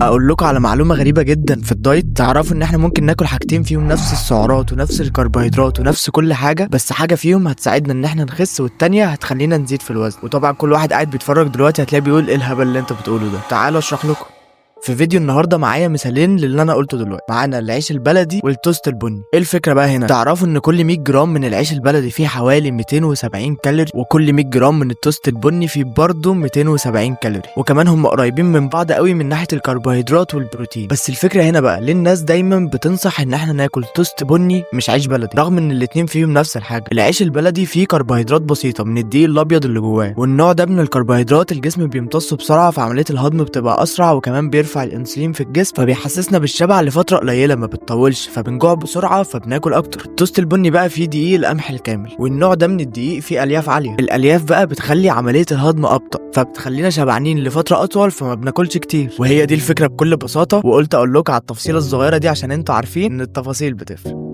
اقول لكم على معلومه غريبه جدا في الدايت. تعرفوا ان احنا ممكن ناكل حاجتين فيهم نفس السعرات ونفس الكربوهيدرات ونفس كل حاجه، بس حاجه فيهم هتساعدنا ان احنا نخس والتانيه هتخلينا نزيد في الوزن. وطبعا كل واحد قاعد بيتفرج دلوقتي هتلاقيه بيقول ايه الهبل اللي انت بتقوله ده. تعالوا اشرح لكم. في فيديو النهارده معايا مثالين للي انا قلته دلوقتي. معانا العيش البلدي والتوست البني. ايه الفكره بقى هنا؟ تعرفوا ان كل 100 جرام من العيش البلدي فيه حوالي 270 كالوري، وكل 100 جرام من التوست البني فيه برضه 270 كالوري، وكمان هم قريبين من بعض قوي من ناحيه الكربوهيدرات والبروتين. بس الفكره هنا بقى ليه الناس دايما بتنصح ان احنا ناكل توست بني مش عيش بلدي، رغم ان الاتنين فيهم نفس الحاجه. العيش البلدي فيه كربوهيدرات بسيطه من الدقيق الابيض اللي جواه، والنوع ده من الكربوهيدرات الجسم بيمتصه بسرعه، فعمليه الهضم بتبقى اسرع، وكمان بيرفع الانسولين في الجسم، فبيحسسنا بالشبع لفتره قليله ما بتطولش، فبنجوع بسرعه فبناكل اكتر. التوست البني بقى فيه دقيق القمح الكامل، والنوع ده من الدقيق فيه الياف عاليه. الالياف بقى بتخلي عمليه الهضم ابطا، فبتخلينا شبعانين لفتره اطول، فما بناكلش كتير. وهي دي الفكره بكل بساطه، وقلت اقول لكم على التفصيله الصغيره دي عشان انتوا عارفين ان التفاصيل بتفرق.